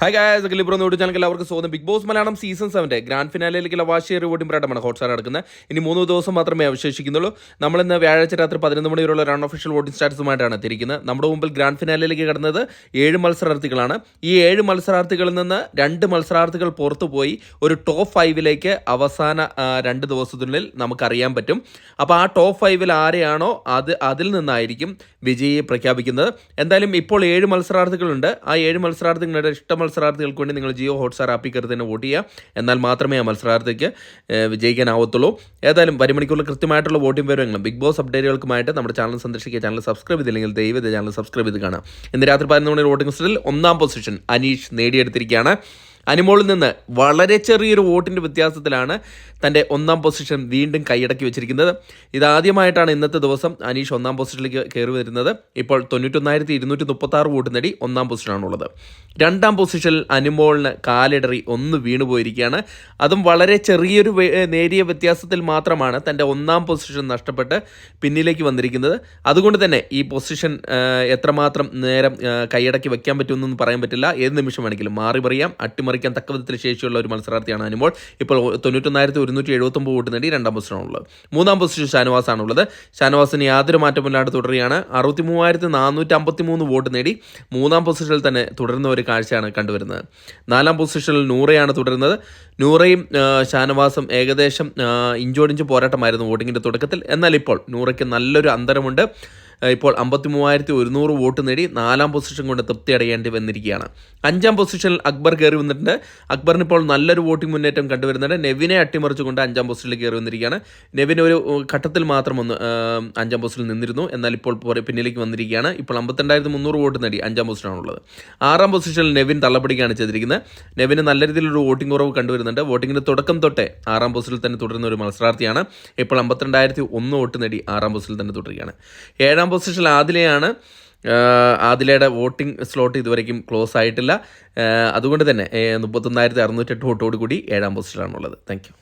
Hi guys, Libro YouTube channel എല്ലാവർക്കും സ്വാഗതം. Bigg Boss Malayalam season 7 grand ഫിനാലയിലേക്കുള്ള വാശിയേറിയ വോട്ടിംഗ് പോരാട്ടമാണ് ഹോട്ട്സ്റ്റാർ നടക്കുന്നത്. ഇനി 3 ദിവസം മാത്രമേ അവശേഷിക്കുന്നുള്ളൂ. നമ്മളിന്ന് വ്യാഴാഴ്ച രാത്രി 11 മണി വരെയുള്ള അൺഒഫീഷ്യൽ വോട്ടിംഗ് സ്റ്റാറ്റസുമായിട്ടാണ് എത്തിയിരിക്കുന്നത്. നമ്മുടെ മുമ്പിൽ ഗ്രാൻഡ് ഫിനാലയിലേക്ക് കടന്നത് 7 മത്സരാർത്ഥികളാണ്. ഈ 7 മത്സരാർത്ഥികളിൽ നിന്ന് 2 മത്സരാർത്ഥികൾ പുറത്തുപോയി ഒരു ടോപ്പ് 5ലേക്ക് അവസാന 2 ദിവസത്തിനുള്ളിൽ നമുക്കറിയാൻ പറ്റും. അപ്പോൾ ആ ടോപ്പ് 5ൽ ആരെയാണോ അതിൽ നിന്നായിരിക്കും വിജയിയെ പ്രഖ്യാപിക്കുന്നത്. എന്തായാലും ഇപ്പോൾ 7 മത്സരാർത്ഥികളുണ്ട്. ആ 7 മത്സരാർത്ഥികളുടെ മത്സരാർത്ഥികൾക്ക് വേണ്ടി നിങ്ങൾ ജിയോ ഹോട്ട്സ്റ്റാർ ആപ്പിൽ കയറി തന്നെ വോട്ട് ചെയ്യുക. എന്നാൽ മാത്രമേ ആ മത്സരാർത്ഥിക്ക് വിജയിക്കാനാവത്തുള്ളൂ. ഏതായാലും മണിക്കൂറിൽ കൃത്യമായിട്ടുള്ള വോട്ടിംഗ് വിവരങ്ങളും ബിഗ് ബോസ് അപ്ഡേറ്റുകൾക്കുമായിട്ട് നമ്മുടെ ചാനൽ സന്ദർശിക്കുക. ചാനൽ സബ്സ്ക്രൈബ് ചെയ്തില്ലെങ്കിൽ ദയവ് ചാനൽ സബ്സ്ക്രൈബ് ചെയ്ത് കാണാം. ഇന്ന് രാത്രി 11 മണി വോട്ടിംഗ് ലിസ്റ്റിൽ 1ാം പൊസിഷൻ അനീഷ് നേടിയെടുത്തിരിക്കുകയാണ്. അനിമോളിൽ നിന്ന് വളരെ ചെറിയൊരു വോട്ടിൻ്റെ വ്യത്യാസത്തിലാണ് തൻ്റെ 1ാം പൊസിഷൻ വീണ്ടും കൈയടക്കി വെച്ചിരിക്കുന്നത്. ഇതാദ്യമായിട്ടാണ് ഇന്നത്തെ ദിവസം അനീഷ് 1ാം പൊസിഷനിലേക്ക് കയറി വരുന്നത്. ഇപ്പോൾ 91,236 വോട്ട് നേടി 1ാം പൊസിഷനാണുള്ളത്. 2ാം പൊസിഷനിൽ അനിമോളിന് കാലിടറി ഒന്ന് വീണുപോയിരിക്കുകയാണ്. അതും വളരെ ചെറിയൊരു നേരിയ വ്യത്യാസത്തിൽ മാത്രമാണ് തൻ്റെ 1ാം പൊസിഷൻ നഷ്ടപ്പെട്ട് പിന്നിലേക്ക് വന്നിരിക്കുന്നത്. അതുകൊണ്ട് തന്നെ ഈ പൊസിഷൻ എത്രമാത്രം നേരം കൈയടക്കി വയ്ക്കാൻ പറ്റുമെന്നൊന്നും പറയാൻ പറ്റില്ല. ഏത് നിമിഷം വേണമെങ്കിലും മാറി പറയാം. അട്ടിമറിക്കാൻ തക്ക വിധത്തിൽ ശേഷിയുള്ള ഒരു മത്സരാർത്ഥിയാണ് അനിമോൾ. ഇപ്പോൾ 91,179 വോട്ട് നേടി 2ാം പൊസിഷനാണുള്ളത്. 3ാം പൊസിഷൻ ഷാനവാസാണുള്ളത്. ഷാനവാസിന് യാതൊരു മാറ്റമില്ലാണ്ട് തുടരുകയാണ്. 63,453 വോട്ട് നേടി 3ാം പൊസിഷനിൽ തന്നെ തുടരുന്ന ഒരു കാഴ്ചയാണ് കണ്ടുവരുന്നത്. 4ാം പൊസിഷനിൽ നൂറയാണ് തുടരുന്നത്. നൂറയും ഷാനവാസും ഏകദേശം ഇഞ്ചോടിഞ്ച് പോരാട്ടമായിരുന്നു വോട്ടിങ്ങിൻ്റെ തുടക്കത്തിൽ. എന്നാൽ ഇപ്പോൾ നൂറയ്ക്ക് നല്ലൊരു അന്തരമുണ്ട്. ഇപ്പോൾ 53,100 വോട്ട് നേടി 4ാം പൊസിഷൻ കൊണ്ട് തൃപ്തി അടയേണ്ടി വന്നിരിക്കുകയാണ്. 5ാം പൊസിഷനിൽ അക്ബർ കയറി വന്നിട്ടുണ്ട്. അക്ബറിന് ഇപ്പോൾ നല്ലൊരു വോട്ടിംഗ് മുന്നേറ്റം കണ്ടുവരുന്നുണ്ട്. നെവിനെ അട്ടിമറിച്ചുകൊണ്ട് 5ാം പൊസിഷനിലേക്ക് കയറി വന്നിരിക്കുകയാണ്. നെവിൻ ഒരു ഘട്ടത്തിൽ മാത്രം 5ാം പൊസിഷനിൽ നിന്നിരുന്നു. എന്നാൽ ഇപ്പോൾ പിന്നിലേക്ക് വന്നിരിക്കുകയാണ്. ഇപ്പോൾ 52,300 വോട്ട് നേടി 5ാം പൊസിഷനാണുള്ളത്. 6ാം പൊസിഷനിൽ നെവിൻ തള്ളപ്പിടിക്കുകയാണ് ചെയ്തിരിക്കുന്നത്. നെവിന് നല്ല രീതിയിലൊരു വോട്ടിംഗ് കുറവ് കണ്ടുവരുന്നുണ്ട്. വോട്ടിങ്ങിൻ്റെ തുടക്കം തൊട്ടേ 6ാം പൊസിഷനിൽ തന്നെ തുടരുന്ന ഒരു മത്സരാർത്ഥിയാണ്. ഇപ്പോൾ 52,001 വോട്ട് നേടി 6ാം പൊസിഷനിൽ തന്നെ തുടരുകയാണ്. 7ാം പൊസിഷനിൽ ആദിലയാണ്. ആദിലയുടെ വോട്ടിംഗ് സ്ലോട്ട് ഇതുവരെയും ക്ലോസ് ആയിട്ടില്ല. അതുകൊണ്ട് തന്നെ 31,608 വോട്ടോട് കൂടി 7ാം പൊസിഷനിലാണുള്ളത്. Thank you.